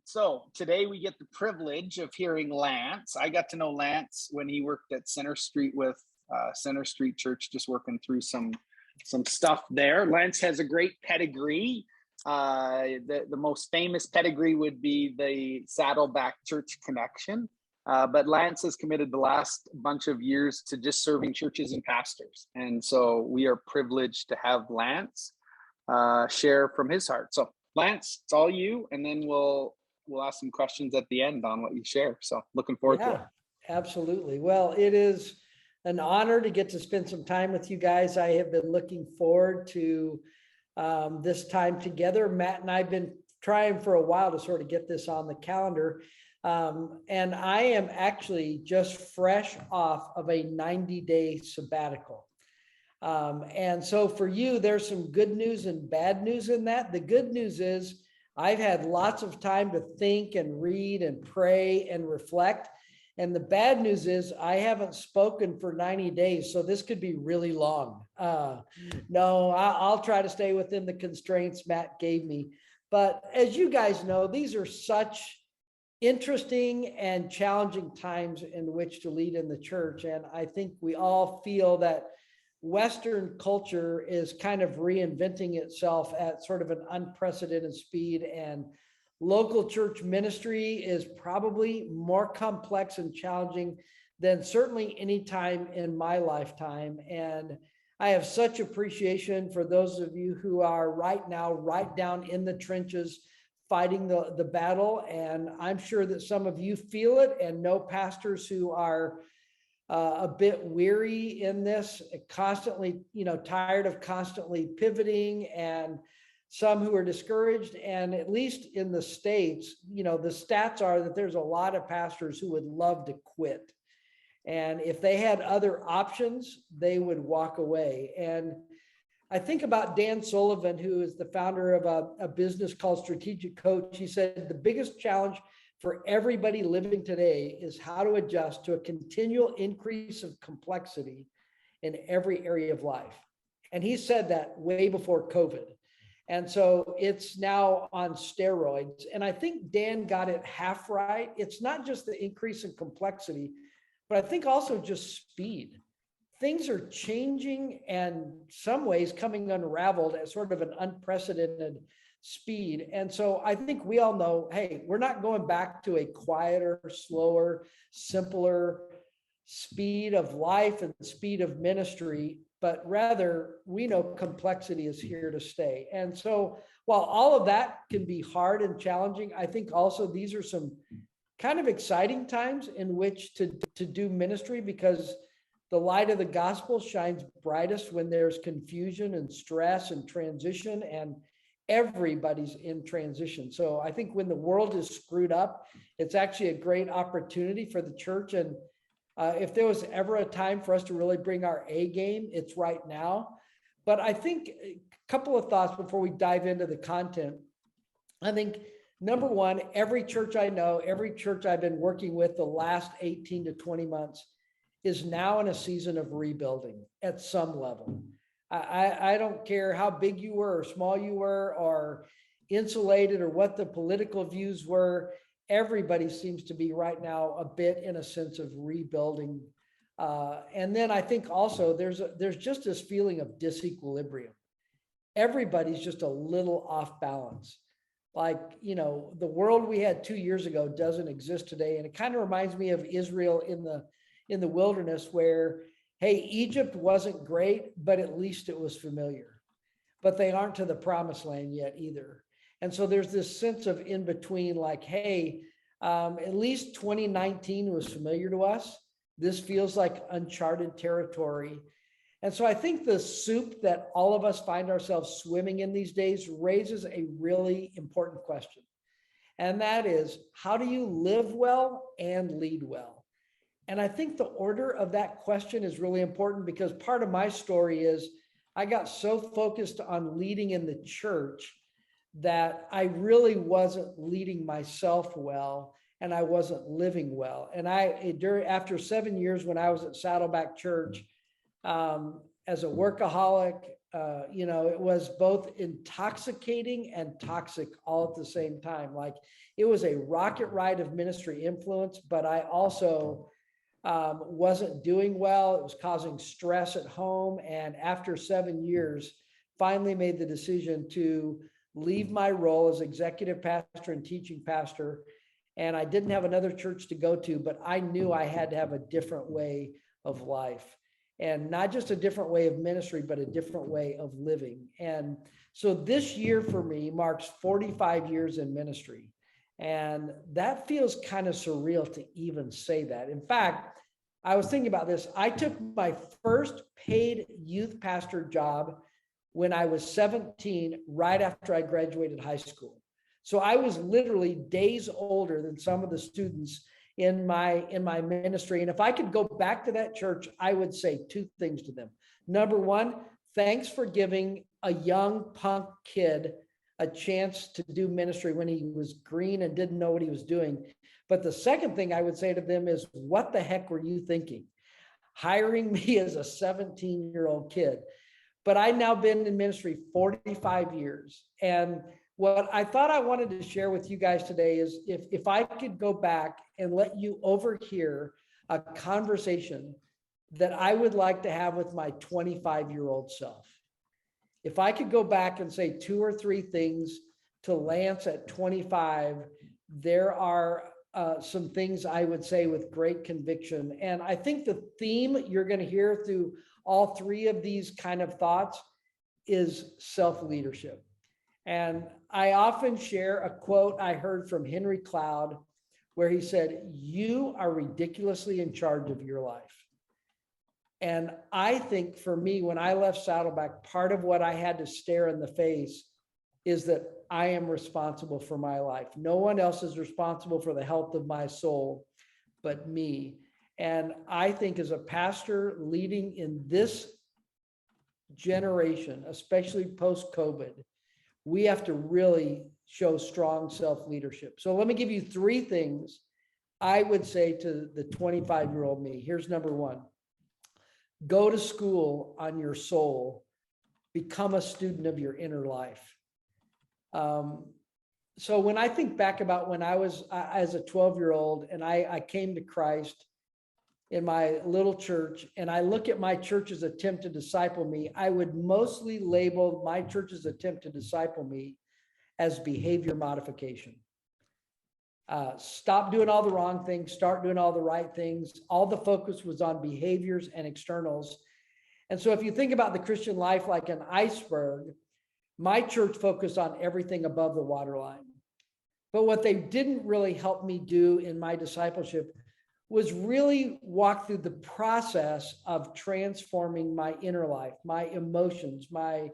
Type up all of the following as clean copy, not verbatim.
So today we get the privilege of hearing Lance. I got to know Lance when he worked at Center Street with Center Street Church, just working through some stuff there. Lance has a great pedigree. The most famous pedigree would be the Saddleback Church connection. But Lance has committed the last bunch of years to just serving churches and pastors. And so we are privileged to have Lance share from his heart. So Lance, it's all you, and then we'll ask some questions at the end on what you share. So looking forward to it. Absolutely. Well, it is an honor to get to spend some time with you guys. I have been looking forward to this time together. Matt and I have been trying for a while to sort of get this on the calendar. And I am actually just fresh off of a 90-day sabbatical. And so for you, there's some good news and bad news in that. The good news is I've had lots of time to think and read and pray and reflect. And the bad news is I haven't spoken for 90 days. So this could be really long. No, I'll try to stay within the constraints Matt gave me. But as you guys know, these are such interesting and challenging times in which to lead in the church. And I think we all feel that Western culture is kind of reinventing itself at sort of an unprecedented speed, and local church ministry is probably more complex and challenging than certainly any time in my lifetime. And I have such appreciation for those of you who are right now, right down in the trenches, fighting the battle. And I'm sure that some of you feel it and know pastors who are a bit weary in this, constantly, tired of constantly pivoting, and some who are discouraged. And at least in the States, the stats are that there's a lot of pastors who would love to quit. And if they had other options, they would walk away. And I think about Dan Sullivan, who is the founder of a business called Strategic Coach. He said the biggest challenge for everybody living today is how to adjust to a continual increase of complexity in every area of life. And he said that way before COVID. And so it's now on steroids. And I think Dan got it half right. It's not just the increase in complexity, but I think also just speed. Things are changing and some ways coming unraveled at sort of an unprecedented speed. And so I think we all know, hey, we're not going back to a quieter, slower, simpler speed of life and speed of ministry, but rather we know complexity is here to stay. And so while all of that can be hard and challenging, I think also these are some kind of exciting times in which to do ministry, because the light of the gospel shines brightest when there's confusion and stress and transition, and everybody's in transition. So I think when the world is screwed up, it's actually a great opportunity for the church. And if there was ever a time for us to really bring our A game, it's right now. But I think a couple of thoughts before we dive into the content. I think number one, every church I know, every church I've been working with the last 18 to 20 months is now in a season of rebuilding at some level. I don't care how big you were or small you were or insulated or what the political views were. Everybody seems to be right now a bit in a sense of rebuilding. And then I think also there's just this feeling of disequilibrium. Everybody's just a little off balance. Like, the world we had 2 years ago doesn't exist today. And it kind of reminds me of Israel in the wilderness where, hey, Egypt wasn't great, but at least it was familiar. But they aren't to the promised land yet either. And so there's this sense of in between, like, hey, at least 2019 was familiar to us. This feels like uncharted territory. And so I think the soup that all of us find ourselves swimming in these days raises a really important question. And that is, how do you live well and lead well? And I think the order of that question is really important, because part of my story is I got so focused on leading in the church that I really wasn't leading myself well, and I wasn't living well. And after 7 years when I was at Saddleback Church, as a workaholic, It was both intoxicating and toxic all at the same time. Like it was a rocket ride of ministry influence, but I also wasn't doing well. It was causing stress at home. And after 7 years, finally made the decision to leave my role as executive pastor and teaching pastor. And I didn't have another church to go to, but I knew I had to have a different way of life. And not just a different way of ministry, but a different way of living. And so this year for me marks 45 years in ministry. And that feels kind of surreal to even say that. In fact, I was thinking about this. I took my first paid youth pastor job when I was 17, right after I graduated high school. So I was literally days older than some of the students in my ministry. And if I could go back to that church, I would say two things to them. Number one, thanks for giving a young punk kid a chance to do ministry when he was green and didn't know what he was doing. But the second thing I would say to them is, what the heck were you thinking? Hiring me as a 17-year-old kid. But I've now been in ministry 45 years. And what I thought I wanted to share with you guys today is if I could go back and let you overhear a conversation that I would like to have with my 25-year-old self. If I could go back and say 2 or 3 things to Lance at 25, there are some things I would say with great conviction. And I think the theme you're going to hear through all 3 of these kind of thoughts is self-leadership. And I often share a quote I heard from Henry Cloud, where he said, "You are ridiculously in charge of your life." And I think for me, when I left Saddleback, part of what I had to stare in the face is that I am responsible for my life. No one else is responsible for the health of my soul but me. And I think as a pastor leading in this generation, especially post-COVID, we have to really show strong self-leadership. So let me give you 3 things I would say to the 25-year-old me. Here's number 1. Go to school on your soul. Become a student of your inner life. So when I think back about when I was as a 12-year-old and I came to Christ in my little church, and I look at my church's attempt to disciple me, I would mostly label my church's attempt to disciple me as behavior modification. Stop doing all the wrong things, start doing all the right things. All the focus was on behaviors and externals. And so if you think about the Christian life like an iceberg, my church focused on everything above the waterline. But what they didn't really help me do in my discipleship was really walk through the process of transforming my inner life, my emotions, my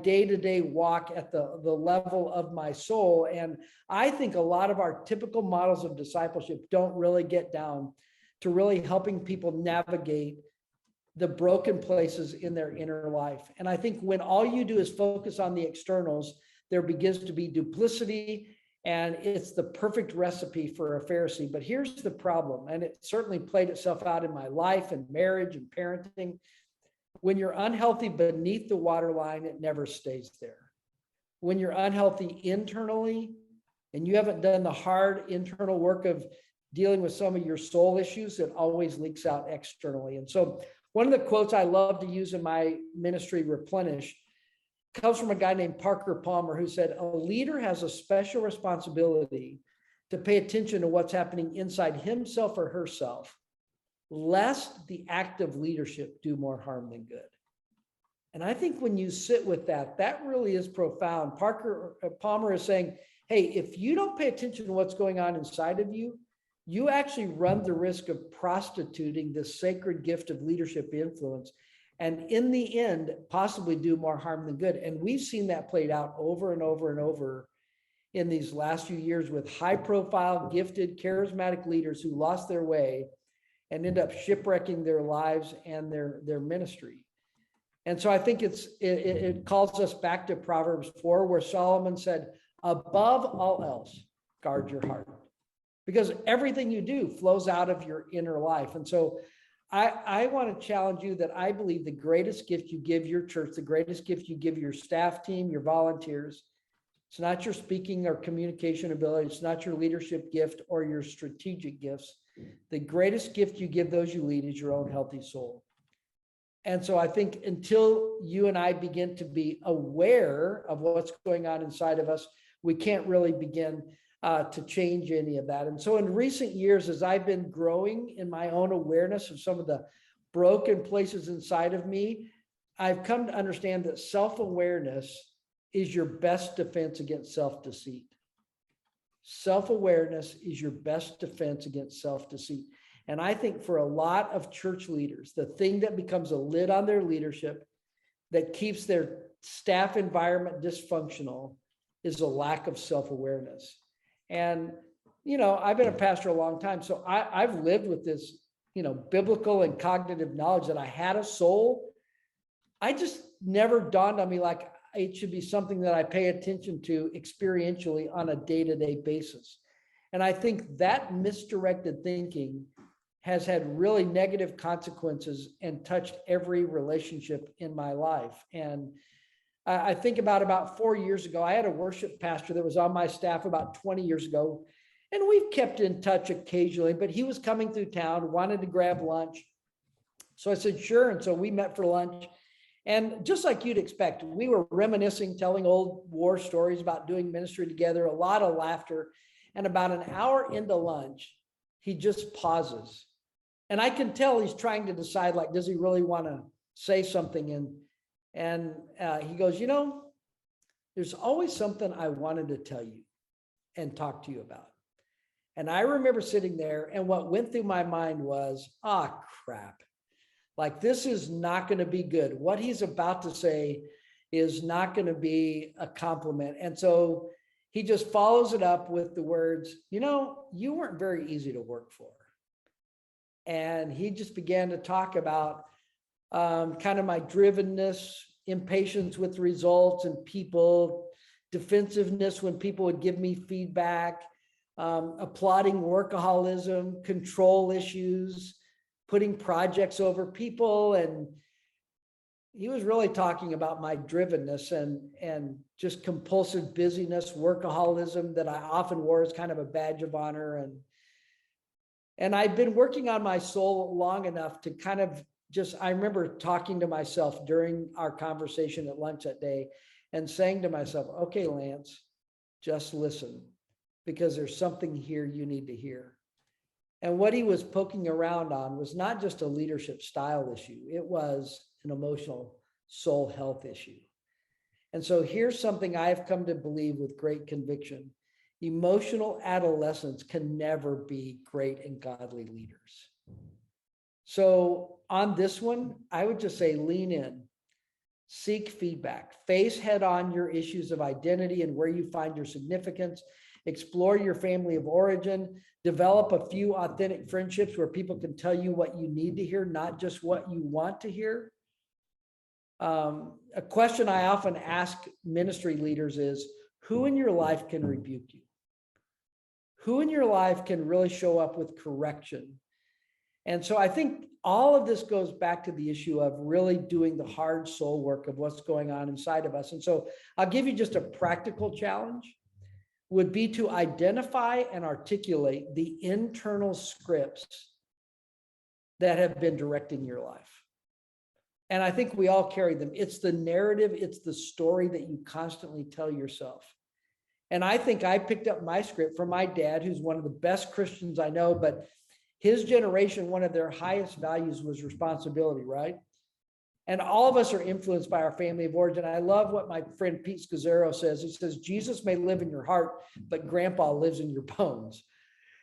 day-to-day walk at the level of my soul. And I think a lot of our typical models of discipleship don't really get down to really helping people navigate the broken places in their inner life. And I think when all you do is focus on the externals, there begins to be duplicity, and it's the perfect recipe for a Pharisee. But here's the problem, and it certainly played itself out in my life and marriage and parenting. When you're unhealthy beneath the waterline, it never stays there. When you're unhealthy internally, and you haven't done the hard internal work of dealing with some of your soul issues, it always leaks out externally. And so one of the quotes I love to use in my ministry, Replenish, comes from a guy named Parker Palmer, who said, "A leader has a special responsibility to pay attention to what's happening inside himself or herself, lest the act of leadership do more harm than good." And I think when you sit with that, that really is profound. Parker Palmer is saying, hey, if you don't pay attention to what's going on inside of you, you actually run the risk of prostituting the sacred gift of leadership influence, and in the end, possibly do more harm than good. And we've seen that played out over and over and over in these last few years with high-profile, gifted, charismatic leaders who lost their way and end up shipwrecking their lives and their ministry. And so I think it calls us back to Proverbs 4, where Solomon said, above all else, guard your heart, because everything you do flows out of your inner life. And so I want to challenge you that I believe the greatest gift you give your church, the greatest gift you give your staff team, your volunteers, it's not your speaking or communication ability. It's not your leadership gift or your strategic gifts. The greatest gift you give those you lead is your own healthy soul. And so I think until you and I begin to be aware of what's going on inside of us, we can't really begin to change any of that. And so in recent years, as I've been growing in my own awareness of some of the broken places inside of me, I've come to understand that self-awareness is your best defense against self-deceit. Self-awareness is your best defense against self-deceit. And I think for a lot of church leaders, the thing that becomes a lid on their leadership that keeps their staff environment dysfunctional is a lack of self-awareness. And, you know, I've been a pastor a long time, so I've lived with this, you know, biblical and cognitive knowledge that I had a soul. I just never dawned on me like it should be something that I pay attention to experientially on a day-to-day basis. And I think that misdirected thinking has had really negative consequences and touched every relationship in my life. And I think about 4 years ago, I had a worship pastor that was on my staff about 20 years ago, and we've kept in touch occasionally, but he was coming through town, wanted to grab lunch. So I said, sure. And so we met for lunch. And just like you'd expect, we were reminiscing, telling old war stories about doing ministry together, a lot of laughter. And about an hour into lunch, he just pauses. And I can tell he's trying to decide, like, does he really want to say something? And he goes, you know, there's always something I wanted to tell you and talk to you about. And I remember sitting there, and what went through my mind was, crap. Like, this is not going to be good. What he's about to say is not going to be a compliment. And so he just follows it up with the words, you know, you weren't very easy to work for. And he just began to talk about kind of my drivenness, impatience with results and people, defensiveness when people would give me feedback, applauding workaholism, control issues, putting projects over people. And he was really talking about my drivenness and just compulsive busyness, workaholism that I often wore as kind of a badge of honor. And I'd been working on my soul long enough to kind of I remember talking to myself during our conversation at lunch that day and saying to myself, okay, Lance, just listen, because there's something here you need to hear. And what he was poking around on was not just a leadership style issue. It was an emotional soul health issue. And so here's something I've come to believe with great conviction. Emotional adolescents can never be great and godly leaders. So on this one, I would just say lean in, seek feedback, face head on your issues of identity and where you find your significance, explore your family of origin, develop a few authentic friendships where people can tell you what you need to hear, not just what you want to hear. A question I often ask ministry leaders is, who in your life can rebuke you? Who in your life can really show up with correction? And so I think all of this goes back to the issue of really doing the hard soul work of what's going on inside of us. And so I'll give you just a practical challenge, would be to identify and articulate the internal scripts that have been directing your life. And I think we all carry them. It's the narrative, it's the story that you constantly tell yourself. And I think I picked up my script from my dad, who's one of the best Christians I know, but his generation, one of their highest values was responsibility, right? And all of us are influenced by our family of origin. I love what my friend Pete Scazzaro says. He says, Jesus may live in your heart, but grandpa lives in your bones.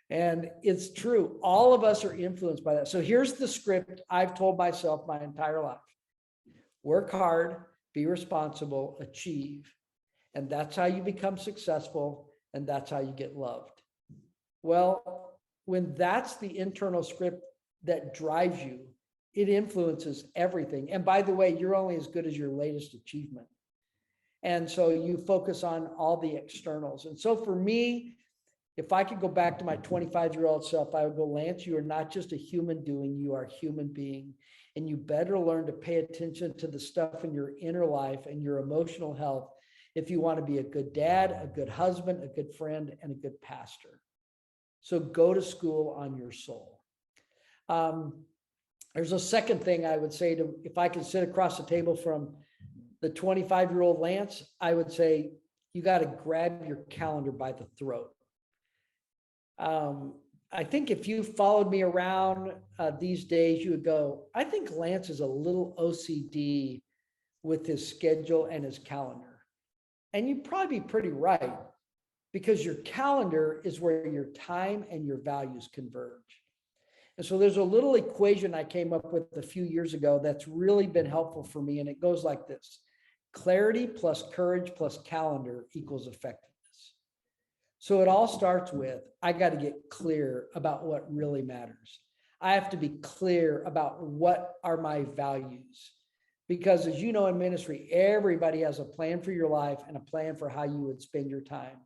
And it's true. All of us are influenced by that. So here's the script I've told myself my entire life. Work hard, be responsible, achieve. And that's how you become successful. And that's how you get loved. Well, when that's the internal script that drives you, it influences everything. And by the way, you're only as good as your latest achievement. And so you focus on all the externals. And so for me, If I could go back to my 25-year-old self, I would go, Lance, you are not just a human doing, you are a human being. And you better learn to pay attention to the stuff in your inner life and your emotional health if you want to be a good dad, a good husband, a good friend, and a good pastor. So go to school on your soul. There's a second thing I would say to, if I could sit across the table from the 25-year-old Lance, I would say, you got to grab your calendar by the throat. I think if you followed me around these days, you would go, I think Lance is a little OCD with his schedule and his calendar. And you'd probably be pretty right, because your calendar is where your time and your values converge. And so there's a little equation I came up with a few years ago that's really been helpful for me. And it goes like this: clarity plus courage plus calendar equals effectiveness. So it all starts with, I got to get clear about what really matters. I have to be clear about what are my values. Because as you know, in ministry, everybody has a plan for your life and a plan for how you would spend your time.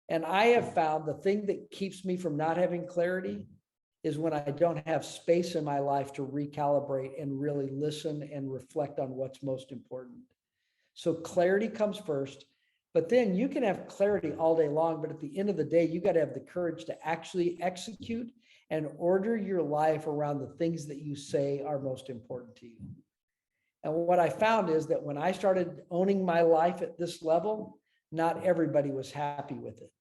And I have found the thing that keeps me from not having clarity is when I don't have space in my life to recalibrate and really listen and reflect on what's most important. So clarity comes first, but then you can have clarity all day long, but at the end of the day, you got to have the courage to actually execute and order your life around the things that you say are most important to you. And what I found is that when I started owning my life at this level, not everybody was happy with it,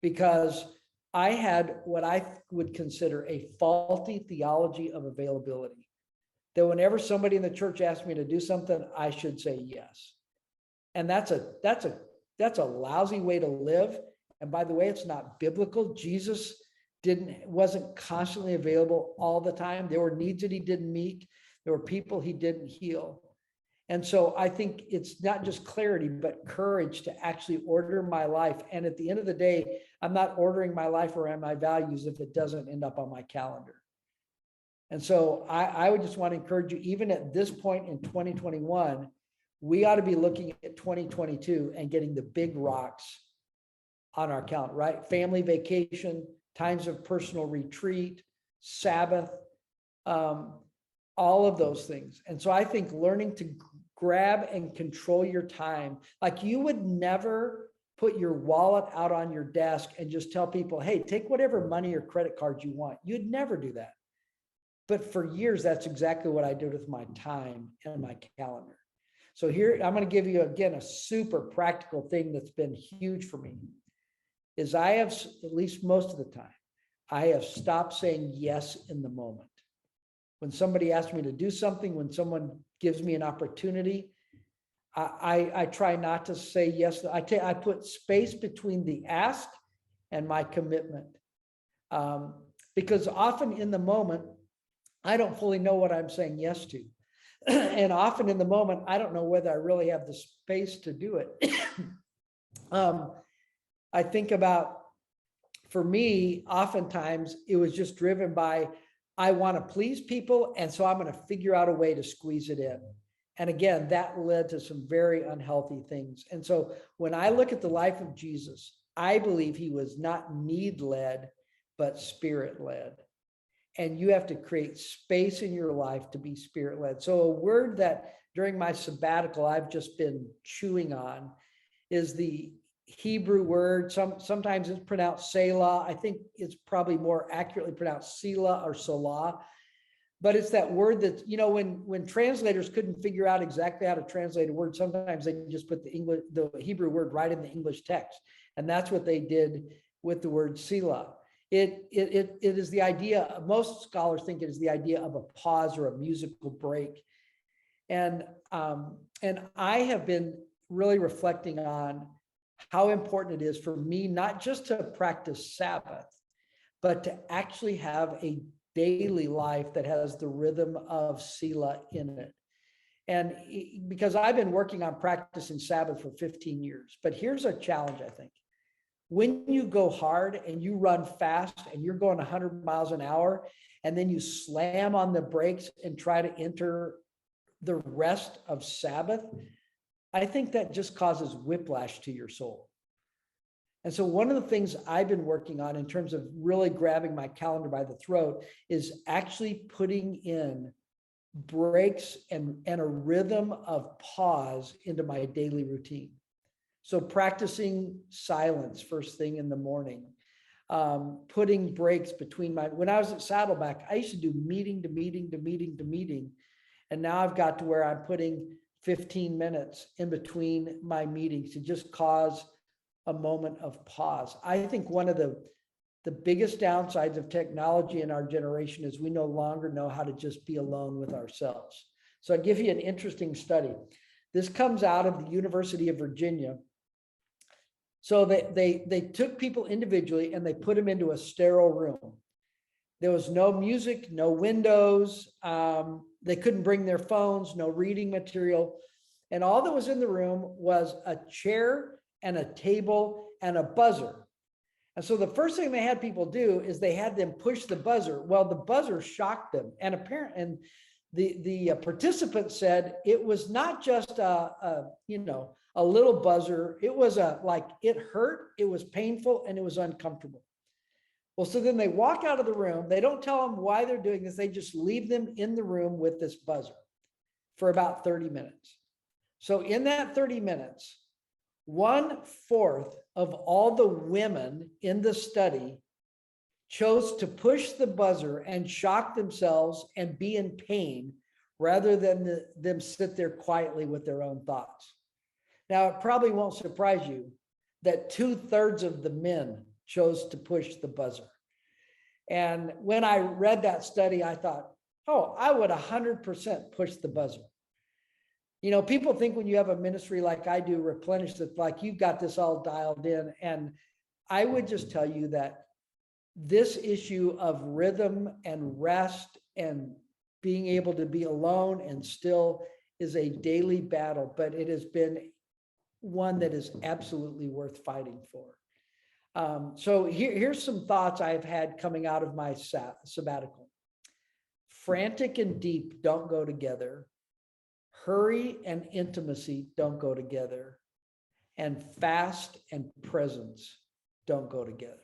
because I had what I would consider a faulty theology of availability. That whenever somebody in the church asked me to do something, I should say yes. And that's a lousy way to live. And by the way, it's not biblical. Jesus wasn't constantly available all the time. There were needs that he didn't meet. There were people he didn't heal. And so I think it's not just clarity, but courage to actually order my life. And at the end of the day, I'm not ordering my life around my values if it doesn't end up on my calendar. And so I would just want to encourage you, even at this point in 2021, we ought to be looking at 2022 and getting the big rocks on our calendar, right? Family vacation, times of personal retreat, Sabbath, all of those things. And so I think learning to grab and control your time, like you would never put your wallet out on your desk and just tell people, hey, take whatever money or credit card you want. You'd never do that. But for years, that's exactly what I did with my time and my calendar. So here, I'm going to give you, again, a super practical thing that's been huge for me, is I have, at least most of the time, I have stopped saying yes in the moment. When somebody asks me to do something, when someone gives me an opportunity, I try not to say yes. I put space between the ask and my commitment. Because often in the moment, I don't fully know what I'm saying yes to. And often in the moment, I don't know whether I really have the space to do it. I think about, for me, oftentimes it was just driven by, I want to please people, and so I'm going to figure out a way to squeeze it in. And again, that led to some very unhealthy things. And so when I look at the life of Jesus, I believe he was not need-led, but spirit-led. And you have to create space in your life to be spirit-led. So a word that during my sabbatical I've just been chewing on is the Hebrew word. Sometimes it's pronounced Selah. I think it's probably more accurately pronounced Selah or Salah. But it's that word that, you know, when translators couldn't figure out exactly how to translate a word, sometimes they just put the Hebrew word right in the English text. And that's what they did with the word Selah. It is the idea, most scholars think it is the idea of a pause or a musical break. And I have been really reflecting on how important it is for me, not just to practice Sabbath, but to actually have a daily life that has the rhythm of Selah in it. And because I've been working on practicing Sabbath for 15 years, but here's a challenge, I think. When you go hard and you run fast and you're going 100 miles an hour, and then you slam on the brakes and try to enter the rest of Sabbath, I think that just causes whiplash to your soul. And so one of the things I've been working on in terms of really grabbing my calendar by the throat is actually putting in breaks and a rhythm of pause into my daily routine. So practicing silence first thing in the morning, putting breaks between when I was at Saddleback, I used to do meeting to meeting to meeting to meeting. And now I've got to where I'm putting 15 minutes in between my meetings to just cause a moment of pause. I think one of the biggest downsides of technology in our generation is we no longer know how to just be alone with ourselves. So I'll give you an interesting study. This comes out of the University of Virginia. So they took people individually and they put them into a sterile room. There was no music, no windows. They couldn't bring their phones, no reading material. And all that was in the room was a chair and a table and a buzzer. And so the first thing they had people do is they had them push the buzzer. Well, the buzzer shocked them. And the participants said it was not just a little buzzer. It was it hurt, it was painful, and it was uncomfortable. Well, so then they walk out of the room. They don't tell them why they're doing this. They just leave them in the room with this buzzer for about 30 minutes. So in that 30 minutes, 1/4 of all the women in the study chose to push the buzzer and shock themselves and be in pain rather than them sit there quietly with their own thoughts. Now, it probably won't surprise you that 2/3 of the men chose to push the buzzer. And when I read that study, I thought, oh, I would 100% push the buzzer. You know, people think when you have a ministry like I do, Replenish, that like you've got this all dialed in. And I would just tell you that this issue of rhythm and rest and being able to be alone and still is a daily battle, but it has been one that is absolutely worth fighting for. So here's some thoughts I've had coming out of my sabbatical. Frantic and deep don't go together. Hurry and intimacy don't go together. And fast and presence don't go together.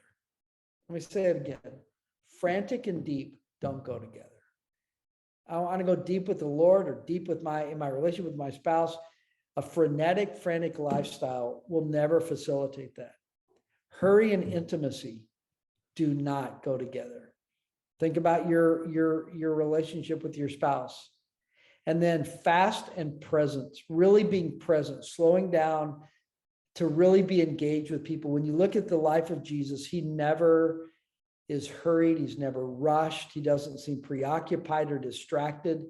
Let me say it again. Frantic and deep don't go together. I want to go deep with the Lord or deep with in my relationship with my spouse. A frantic lifestyle will never facilitate that. Hurry and intimacy do not go together. Think about your relationship with your spouse. And then fast and presence, really being present, slowing down to really be engaged with people. When you look at the life of Jesus, he never is hurried. He's never rushed. He doesn't seem preoccupied or distracted.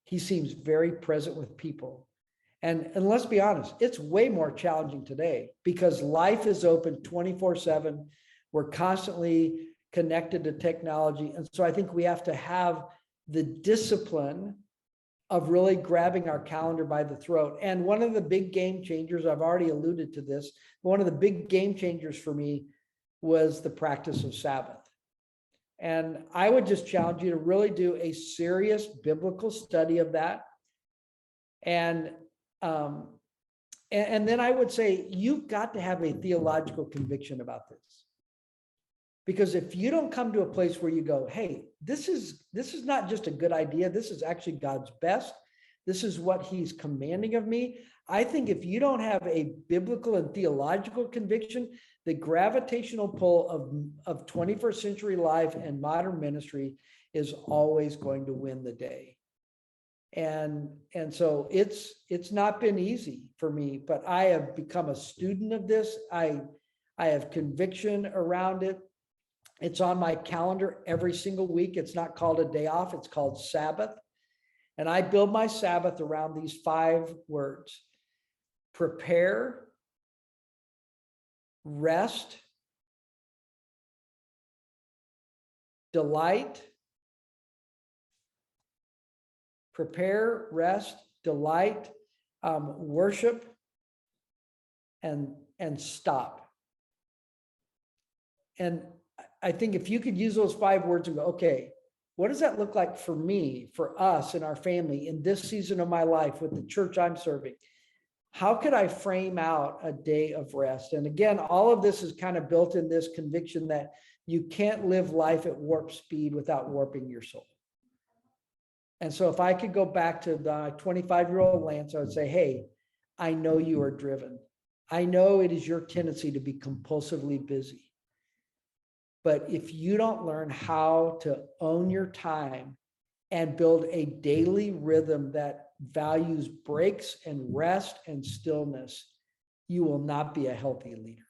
He seems very present with people. And let's be honest, it's way more challenging today because life is open 24/7. We're constantly connected to technology. And so I think we have to have the discipline of really grabbing our calendar by the throat. And one of the big game changers, I've already alluded to this, one of the big game changers for me was the practice of Sabbath. And I would just challenge you to really do a serious biblical study of that. And then I would say, you've got to have a theological conviction about this. Because if you don't come to a place where you go, hey, this is not just a good idea, this is actually God's best, this is what he's commanding of me. I think if you don't have a biblical and theological conviction, the gravitational pull of 21st century life and modern ministry is always going to win the day. And so it's not been easy for me, but I have become a student of this. I have conviction around it. It's on my calendar every single week. It's not called a day off. It's called Sabbath. And I build my Sabbath around these 5 words: prepare, rest, delight, prepare, rest, delight, worship, and stop. And I think if you could use those 5 words and go, okay, what does that look like for me, for us, and our family in this season of my life with the church I'm serving? how could I frame out a day of rest? And again, all of this is kind of built in this conviction that you can't live life at warp speed without warping your soul. And so if I could go back to the 25-year-old Lance, I would say, hey, I know you are driven. I know it is your tendency to be compulsively busy. But if you don't learn how to own your time and build a daily rhythm that values breaks and rest and stillness, you will not be a healthy leader.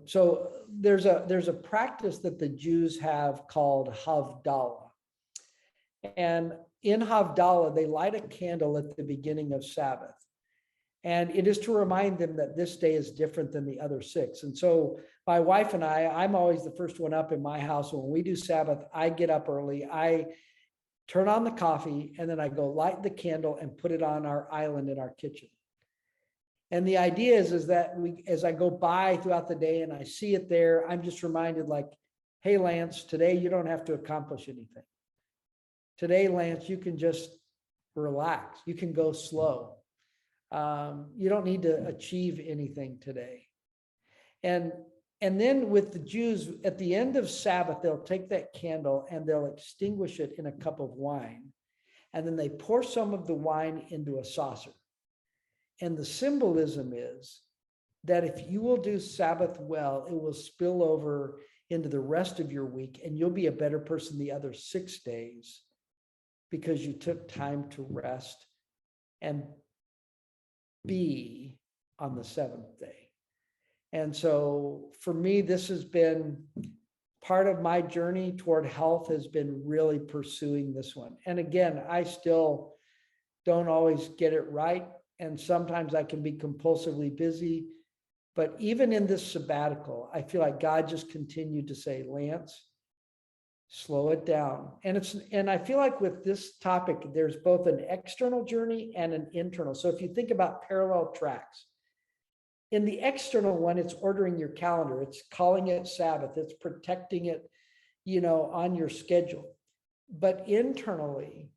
So there's a practice that the Jews have called Havdalah. And in Havdalah, they light a candle at the beginning of Sabbath. And it is to remind them that this day is different than the other 6. And so my wife and I'm always the first one up in my house. When we do Sabbath, I get up early, I turn on the coffee, and then I go light the candle and put it on our island in our kitchen. And the idea is that as I go by throughout the day and I see it there, I'm just reminded like, hey, Lance, today you don't have to accomplish anything. Today, Lance, you can just relax. You can go slow. You don't need to achieve anything today. And then with the Jews, at the end of Sabbath, they'll take that candle and they'll extinguish it in a cup of wine. And then they pour some of the wine into a saucer. And the symbolism is that if you will do Sabbath well, it will spill over into the rest of your week, and you'll be a better person the other 6 days because you took time to rest and be on the 7th day. And so for me, this has been part of my journey toward health, has been really pursuing this one. And again, I still don't always get it right. And sometimes I can be compulsively busy. But even in this sabbatical, I feel like God just continued to say, Lance, slow it down. And I feel like with this topic, there's both an external journey and an internal. So if you think about parallel tracks, in the external one, it's ordering your calendar, it's calling it Sabbath, it's protecting it, on your schedule. But internally,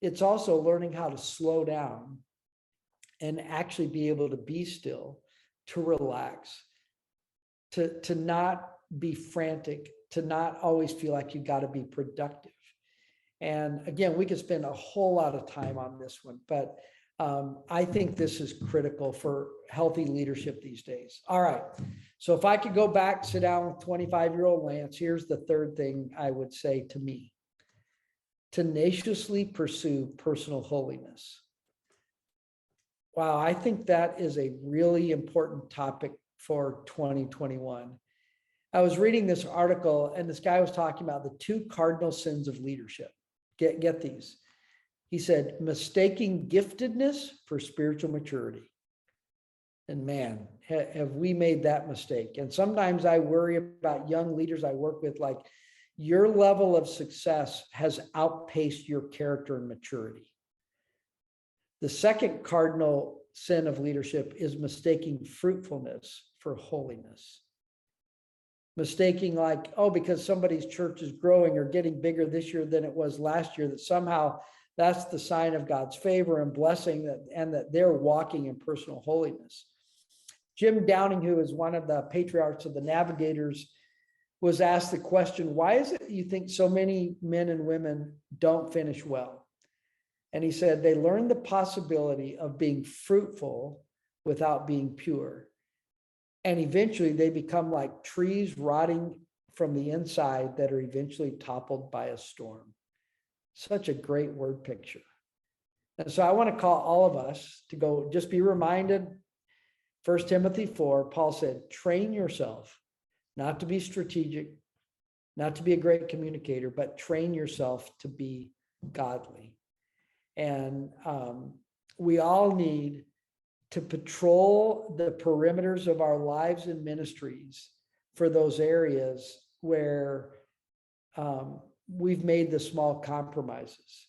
it's also learning how to slow down and actually be able to be still, to relax, to not be frantic, to not always feel like you got to be productive. And again, we could spend a whole lot of time on this one, but I think this is critical for healthy leadership these days. All right. So if I could go back, sit down with 25-year-old Lance, here's the third thing I would say to me: tenaciously pursue personal holiness. Wow, I think that is a really important topic for 2021. I was reading this article and this guy was talking about the 2 cardinal sins of leadership. Get these. He said, mistaking giftedness for spiritual maturity. And man, have we made that mistake. And sometimes I worry about young leaders I work with, like, your level of success has outpaced your character and maturity. The second cardinal sin of leadership is mistaking fruitfulness for holiness. Mistaking like, oh, because somebody's church is growing or getting bigger this year than it was last year, that somehow that's the sign of God's favor and blessing, and that they're walking in personal holiness. Jim Downing, who is one of the patriarchs of the Navigators, was asked the question, why is it you think so many men and women don't finish well? And he said, they learn the possibility of being fruitful without being pure. And eventually they become like trees rotting from the inside that are eventually toppled by a storm. Such a great word picture. And so I want to call all of us to go, just be reminded, 1 Timothy 4, Paul said, train yourself not to be strategic, not to be a great communicator, but train yourself to be godly. And we all need to patrol the perimeters of our lives and ministries for those areas where we've made the small compromises.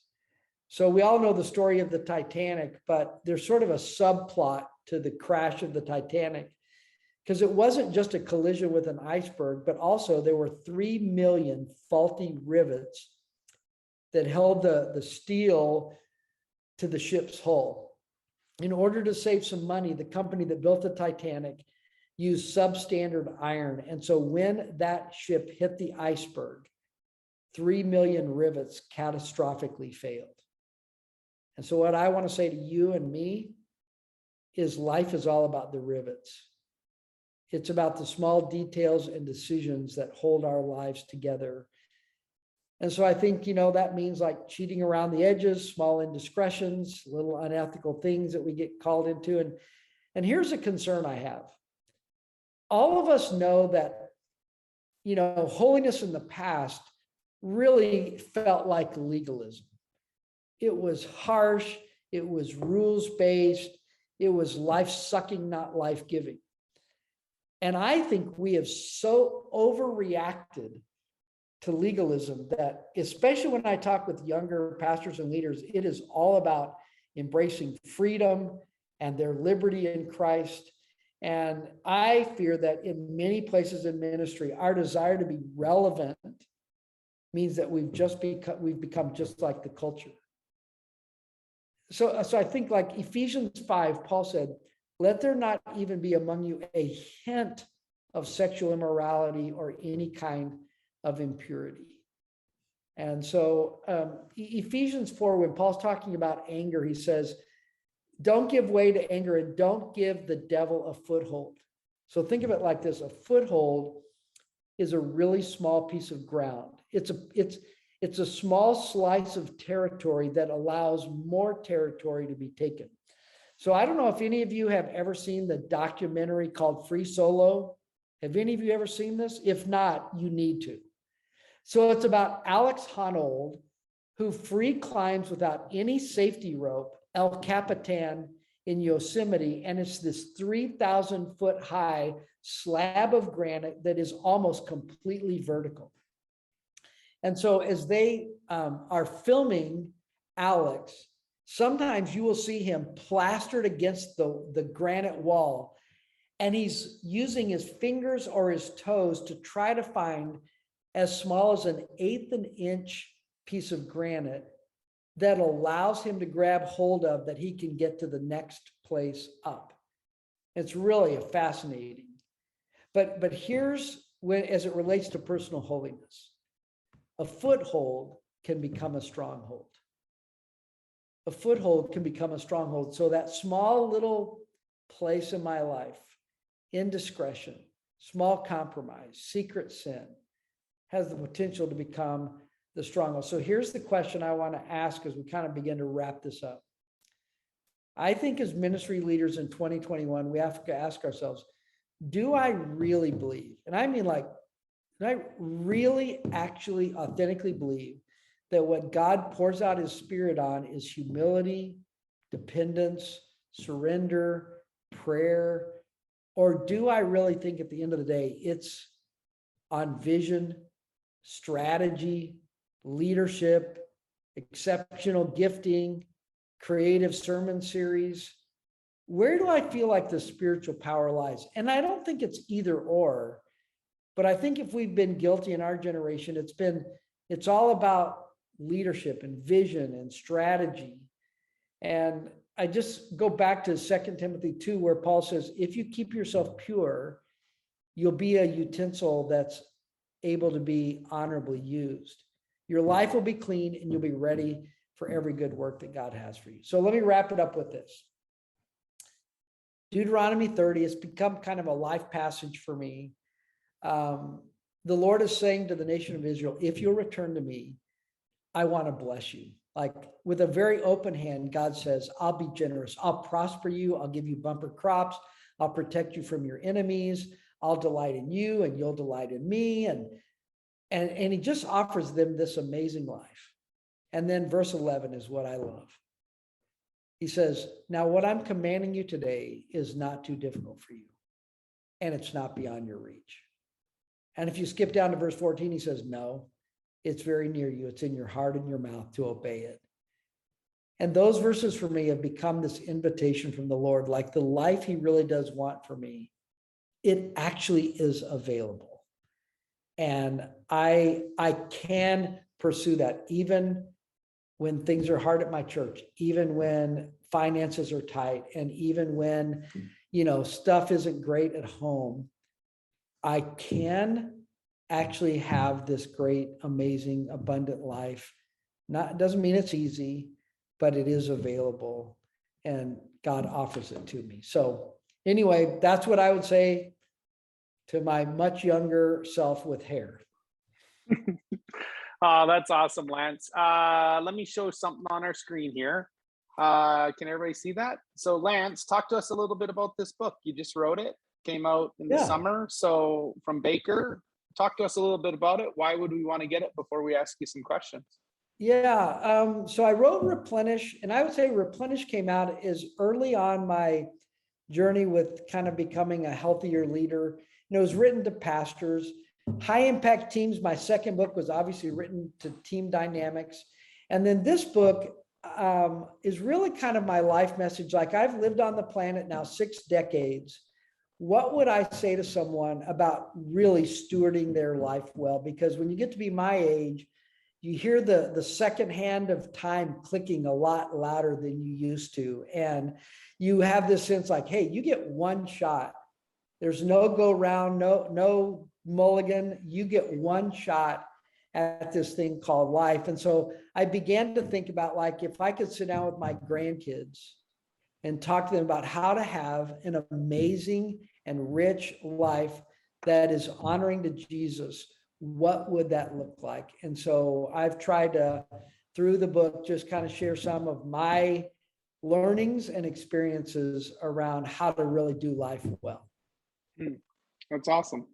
So we all know the story of the Titanic, but there's sort of a subplot to the crash of the Titanic, because it wasn't just a collision with an iceberg, but also there were 3 million faulty rivets that held the steel to the ship's hull. In order to save some money, the company that built the Titanic used substandard iron. And so when that ship hit the iceberg, 3 million rivets catastrophically failed. And so what I want to say to you and me is life is all about the rivets. It's about the small details and decisions that hold our lives together. And so I think, that means like cheating around the edges, small indiscretions, little unethical things that we get called into. And here's a concern I have. All of us know that, holiness in the past really felt like legalism. It was harsh. It was rules-based. It was life-sucking, not life-giving. And I think we have so overreacted to legalism that, especially when I talk with younger pastors and leaders, it is all about embracing freedom and their liberty in Christ. And I fear that in many places in ministry, our desire to be relevant means that we've become just like the culture. So I think like Ephesians 5, Paul said, let there not even be among you a hint of sexual immorality or any kind of impurity. And so Ephesians 4, when Paul's talking about anger, he says, don't give way to anger and don't give the devil a foothold. So think of it like this. A foothold is a really small piece of ground. It's a small slice of territory that allows more territory to be taken. So I don't know if any of you have ever seen the documentary called Free Solo. Have any of you ever seen this? If not, you need to. So it's about Alex Honnold, who free climbs without any safety rope El Capitan in Yosemite, and it's this 3,000 foot high slab of granite that is almost completely vertical. And so as they are filming Alex, sometimes you will see him plastered against the granite wall, and he's using his fingers or his toes to try to find as small as an 1/8 of an inch piece of granite that allows him to grab hold of, that he can get to the next place up. It's really a fascinating. But here's when, as it relates to personal holiness, a foothold can become a stronghold. A foothold can become a stronghold. So that small little place in my life, indiscretion, small compromise, secret sin, has the potential to become the stronghold. So here's the question I want to ask as we kind of begin to wrap this up. I think as ministry leaders in 2021, we have to ask ourselves, do I really believe, and I mean like, do I really actually authentically believe that what God pours out his Spirit on is humility, dependence, surrender, prayer? Or do I really think at the end of the day, it's on vision, strategy, leadership, exceptional gifting, creative sermon series? Where do I feel like the spiritual power lies? And I don't think it's either or, but I think if we've been guilty in our generation, it's all about leadership and vision and strategy. And I just go back to 2 Timothy 2, where Paul says, if you keep yourself pure, you'll be a utensil that's able to be honorably used. Your life will be clean and you'll be ready for every good work that God has for you. So let me wrap it up with this. Deuteronomy 30 has become kind of a life passage for me. The Lord is saying to the nation of Israel, if you'll return to me, I want to bless you. Like with a very open hand, God says, I'll be generous. I'll prosper you. I'll give you bumper crops. I'll protect you from your enemies. I'll delight in you and you'll delight in me. And he just offers them this amazing life. And then verse 11 is what I love. He says, now what I'm commanding you today is not too difficult for you, and it's not beyond your reach. And if you skip down to verse 14, he says, no, it's very near you. It's in your heart and your mouth to obey it. And those verses for me have become this invitation from the Lord, like the life he really does want for me. It actually is available. And I can pursue that even when things are hard at my church, even when finances are tight, and even when, stuff isn't great at home, I can actually have this great, amazing, abundant life. It doesn't mean it's easy, but it is available, and God offers it to me. So anyway, that's what I would say to my much younger self with hair. Oh, that's awesome, Lance. Let me show something on our screen here. Can everybody see that? So Lance, talk to us a little bit about this book. You just wrote it, came out in the summer. So from Baker, talk to us a little bit about it. Why would we want to get it before we ask you some questions? Yeah. So I wrote Replenish, and I would say Replenish came out is early on my journey with kind of becoming a healthier leader. And it was written to pastors. High Impact Teams, my second book, was obviously written to team dynamics. And then this book is really kind of my life message. Like, I've lived on the planet now 6 decades. What would I say to someone about really stewarding their life well? Because when you get to be my age, you hear the second hand of time clicking a lot louder than you used to. And you have this sense like, hey, you get one shot. There's no go round, no mulligan. You get one shot at this thing called life. And so I began to think about, like, if I could sit down with my grandkids and talk to them about how to have an amazing and rich life that is honoring to Jesus, what would that look like? And so I've tried to, through the book, just kind of share some of my learnings and experiences around how to really do life well. That's awesome.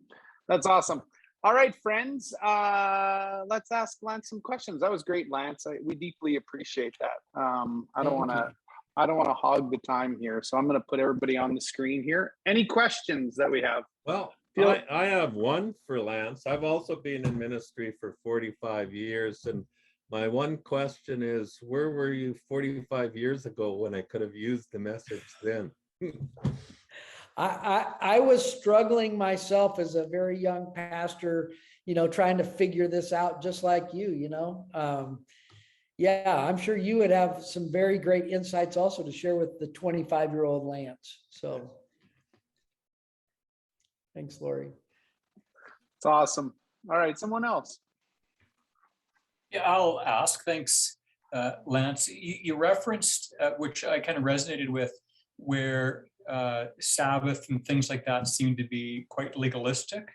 That's awesome. All right, friends, let's ask Lance some questions. That was great, Lance. We deeply appreciate that. I don't want to hog the time here, so I'm going to put everybody on the screen here. Any questions that we have? Well, I have one for Lance. I've also been in ministry for 45 years, and my one question is, where were you 45 years ago when I could have used the message then? I was struggling myself as a very young pastor, trying to figure this out just like you. Yeah, I'm sure you would have some very great insights also to share with the 25-year-old Lance. So thanks, Lori. It's awesome. All right, someone else. Yeah, I'll ask. Thanks, Lance. You referenced, which I kind of resonated with, where Sabbath and things like that seem to be quite legalistic.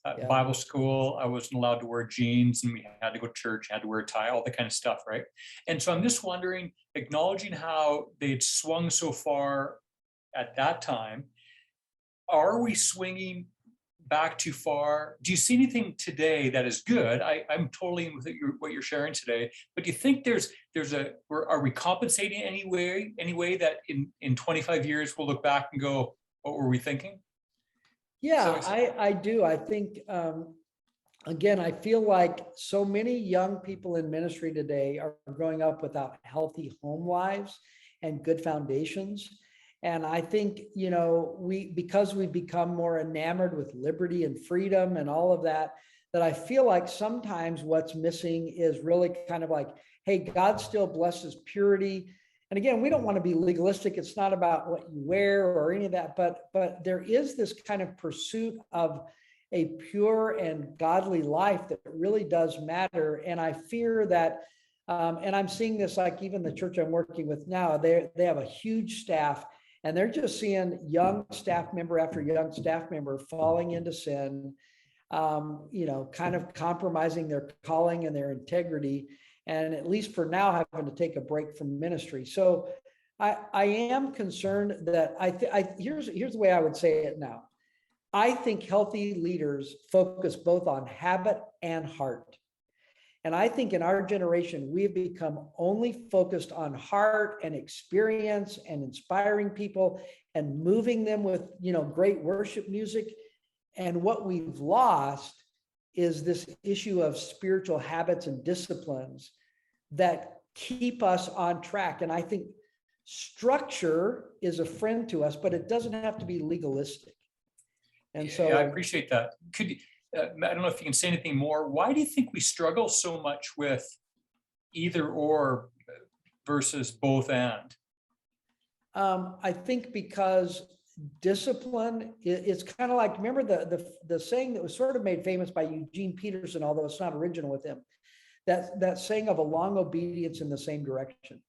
Yeah. Bible school, I wasn't allowed to wear jeans, and we had to go to church, had to wear a tie, all that kind of stuff, right? And so I'm just wondering, acknowledging how they'd swung so far at that time, are we swinging back too far? Do you see anything today that is good? I'm totally in with what you're sharing today, but do you think are we compensating any way that in 25 years we'll look back and go, what were we thinking? Yeah, I do. I think, again, I feel like so many young people in ministry today are growing up without healthy home lives and good foundations. And I think, because we've become more enamored with liberty and freedom and all of that I feel like sometimes what's missing is really kind of like, hey, God still blesses purity. And again, we don't want to be legalistic. It's not about what you wear or any of that, but there is this kind of pursuit of a pure and godly life that really does matter. And I fear that, and I'm seeing this, like even the church I'm working with now, they have a huge staff, and they're just seeing young staff member after young staff member falling into sin, kind of compromising their calling and their integrity, and at least for now having to take a break from ministry. So I am concerned that here's the way I would say it now. I think healthy leaders focus both on habit and heart. And I think in our generation, we've become only focused on heart and experience and inspiring people and moving them with, great worship music. And what we've lost is this issue of spiritual habits and disciplines that keep us on track. And I think structure is a friend to us, but it doesn't have to be legalistic. And so I appreciate that. Could you, I don't know if you can say anything more. Why do you think we struggle so much with either or versus both and? I think because discipline, it's kind of like, remember the saying that was sort of made famous by Eugene Peterson, although it's not original with him, that saying of a long obedience in the same direction.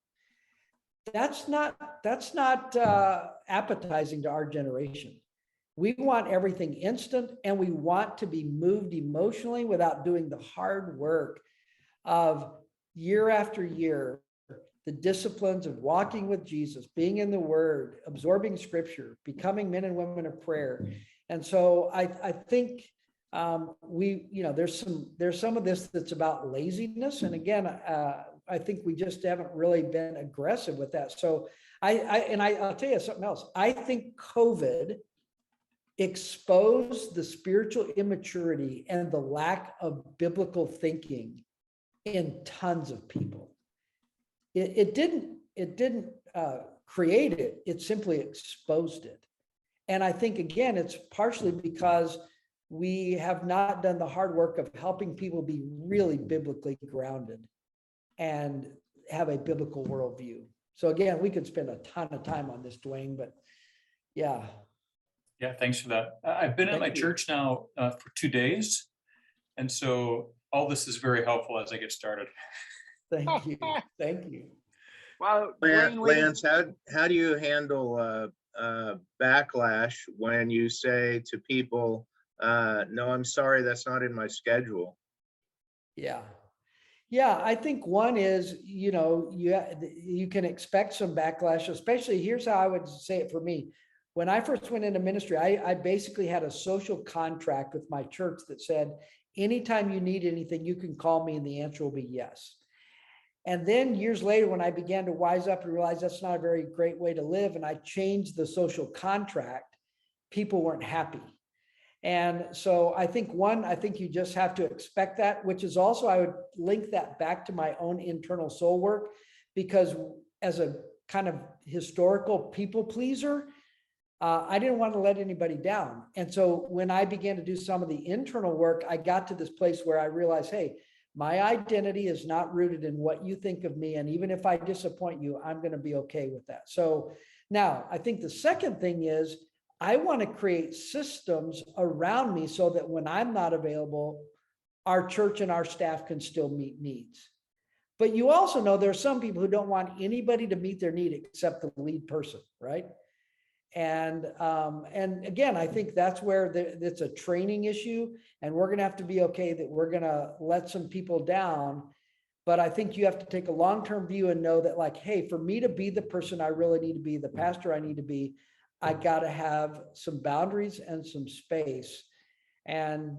That's not appetizing to our generation. We want everything instant, and we want to be moved emotionally without doing the hard work of year after year, the disciplines of walking with Jesus, being in the Word, absorbing Scripture, becoming men and women of prayer. And so I think there's some of this that's about laziness. And again, I think we just haven't really been aggressive with that. So I'll tell you something else. I think COVID exposed the spiritual immaturity and the lack of biblical thinking in tons of people. It didn't create it. It simply exposed it. And I think, again, it's partially because we have not done the hard work of helping people be really biblically grounded and have a biblical worldview. So again, we could spend a ton of time on this, Dwayne, but yeah. Yeah, thanks for that. I've been at my church now for 2 days. And so all this is very helpful as I get started. Thank you. Thank you. Well, Dwayne, Lance, how do you handle backlash when you say to people, no, I'm sorry, that's not in my schedule? Yeah. Yeah, I think one is, you can expect some backlash, especially here's how I would say it for me. When I first went into ministry, I basically had a social contract with my church that said, anytime you need anything, you can call me and the answer will be yes. And then years later, when I began to wise up and realize that's not a very great way to live, and I changed the social contract, people weren't happy. And so I think you just have to expect that, which is also, I would link that back to my own internal soul work, because as a kind of historical people pleaser, I didn't want to let anybody down. And so when I began to do some of the internal work, I got to this place where I realized, hey, my identity is not rooted in what you think of me. And even if I disappoint you, I'm going to be okay with that. So now I think the second thing is, I want to create systems around me so that when I'm not available, our church and our staff can still meet needs. But you also know there are some people who don't want anybody to meet their need except the lead person, right? And again, I think that's where it's a training issue, and we're going to have to be okay that we're going to let some people down. But I think you have to take a long-term view and know that, like, hey, for me to be the person I really need to be, the pastor I need to be, I got to have some boundaries and some space, and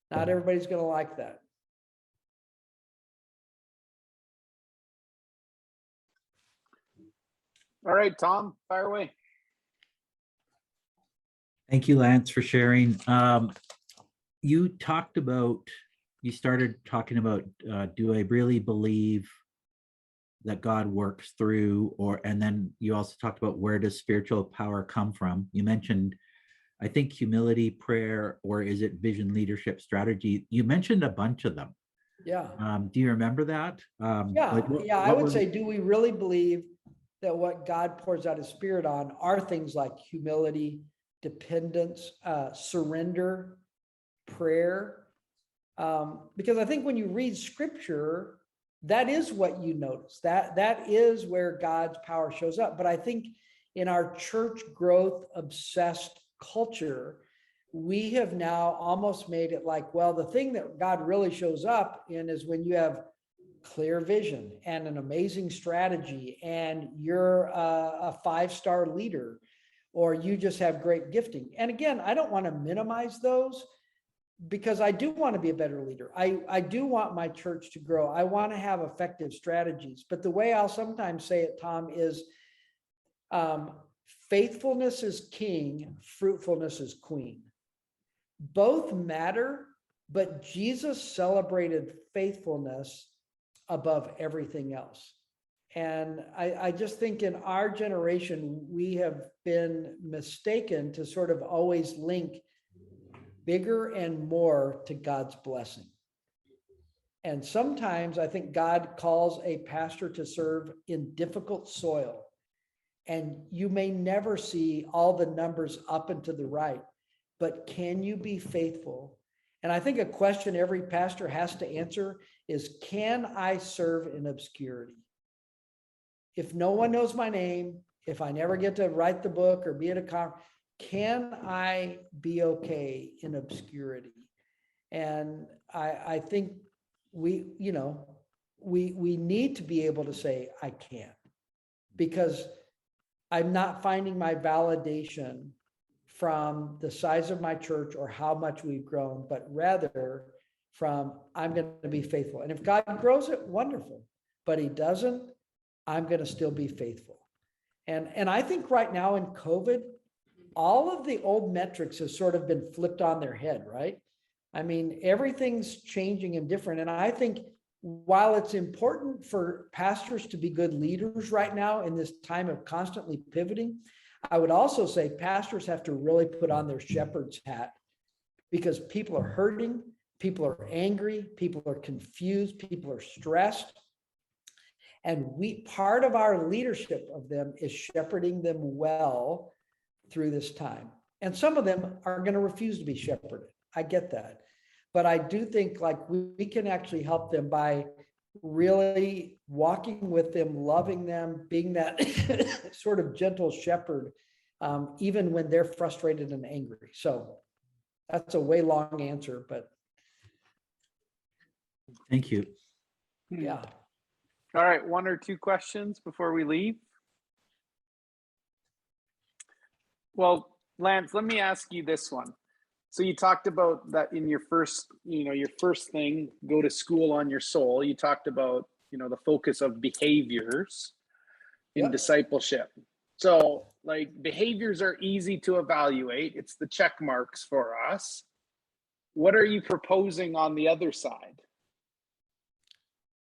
not everybody's going to like that. all right, Tom, fire away. Thank you, Lance, for sharing. You started talking about, do I really believe that God works through, and then you also talked about, where does spiritual power come from? You mentioned, I think, humility, prayer, or is it vision, leadership, strategy? You mentioned a bunch of them. Yeah. Do you remember that? I would say, do we really believe that what God pours out His Spirit on are things like humility, dependence, surrender, prayer? Because I think when you read Scripture, that is what you notice. That is where God's power shows up. But I think in our church growth obsessed culture, we have now almost made it like, well, the thing that God really shows up in is when you have clear vision and an amazing strategy, and you're a 5-star leader, or you just have great gifting. And again, I don't want to minimize those, because I do want to be a better leader. I do want my church to grow. I want to have effective strategies. But the way I'll sometimes say it, Tom, is faithfulness is king, fruitfulness is queen. Both matter, but Jesus celebrated faithfulness above everything else. And I just think in our generation, we have been mistaken to sort of always link bigger and more to God's blessing. And sometimes I think God calls a pastor to serve in difficult soil. And you may never see all the numbers up and to the right, but can you be faithful? And I think a question every pastor has to answer is, can I serve in obscurity? If no one knows my name, if I never get to write the book or be at a conference, can I be okay in obscurity? And I think we need to be able to say, I can, because I'm not finding my validation from the size of my church or how much we've grown, but rather from, I'm going to be faithful. And if God grows it, wonderful, but he doesn't, I'm going to still be faithful. And I think right now in COVID, all of the old metrics have sort of been flipped on their head, right? I mean, everything's changing and different. And I think while it's important for pastors to be good leaders right now in this time of constantly pivoting, I would also say pastors have to really put on their shepherd's hat, because people are hurting, people are angry, people are confused, people are stressed. And part of our leadership of them is shepherding them well through this time. And some of them are going to refuse to be shepherded. I get that. But I do think like we can actually help them by really walking with them, loving them, being that sort of gentle shepherd, even when they're frustrated and angry. So that's a way long answer, but. Thank you. Yeah. All right, 1 or 2 questions before we leave. Well, Lance, let me ask you this one. So you talked about that in your first thing, go to school on your soul. You talked about, the focus of behaviors in discipleship. So like behaviors are easy to evaluate. It's the check marks for us. What are you proposing on the other side?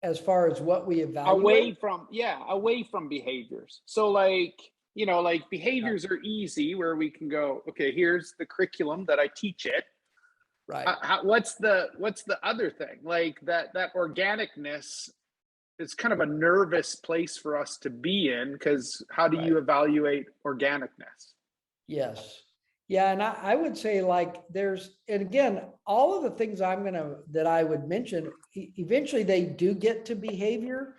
As far as what we evaluate? Away from behaviors. So like behaviors are easy, where we can go, okay, here's the curriculum that I teach it. Right. What's the other thing? Like that organicness is kind of a nervous place for us to be in, because how do you evaluate organicness? Yes. Yeah. And I would say like and again, all of the things that I would mention, eventually they do get to behavior,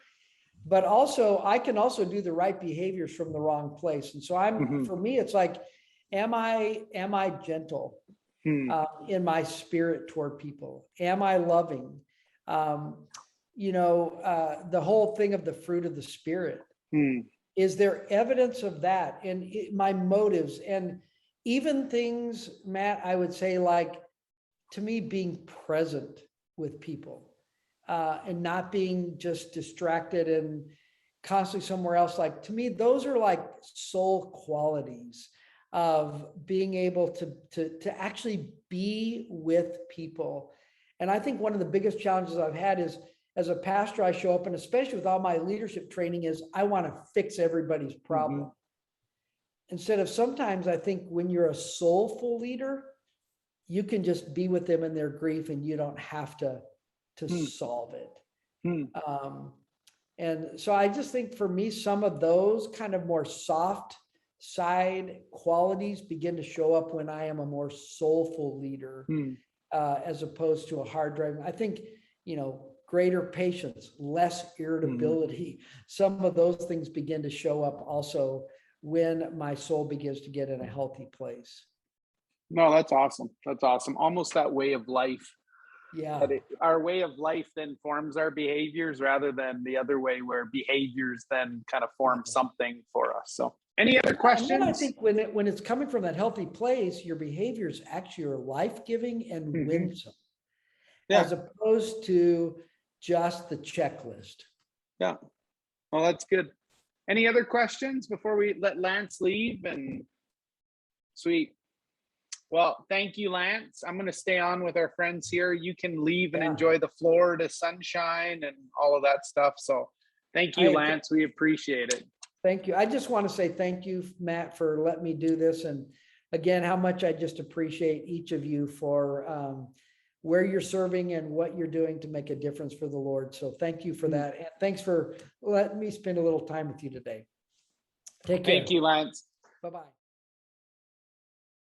but also I can also do the right behaviors from the wrong place. And so for me, it's like, am I gentle in my spirit toward people? Am I loving? The whole thing of the fruit of the Spirit. Is there evidence of that in my motives? And even things, Matt, I would say, like, to me, being present with people and not being just distracted and constantly somewhere else. Like, to me, those are like soul qualities of being able to actually be with people. And I think one of the biggest challenges I've had is, as a pastor, I show up, and especially with all my leadership training, is I want to fix everybody's problem. Instead of, sometimes I think when you're a soulful leader, you can just be with them in their grief and you don't have to solve it. And so I just think for me, some of those kind of more soft side qualities begin to show up when I am a more soulful leader, as opposed to a hard driving. I think, greater patience, less irritability. Some of those things begin to show up also when my soul begins to get in a healthy place. No, that's awesome. That's awesome. Almost that way of life. Yeah. Our way of life then forms our behaviors, rather than the other way, where behaviors then kind of form something for us. So any other questions? And then I think when it's coming from that healthy place, your behaviors actually are life-giving and winsome, as opposed to just the checklist. Yeah. Well, that's good. Any other questions before we let Lance leave? And sweet. Well, thank you, Lance. I'm going to stay on with our friends here. You can leave and enjoy the Florida sunshine and all of that stuff. So thank you, Lance. We appreciate it. Thank you. I just want to say thank you, Matt, for letting me do this. And again, how much I just appreciate each of you for where you're serving and what you're doing to make a difference for the Lord. So thank you for that. And thanks for letting me spend a little time with you today. Take care. Thank you, Lance. Bye-bye.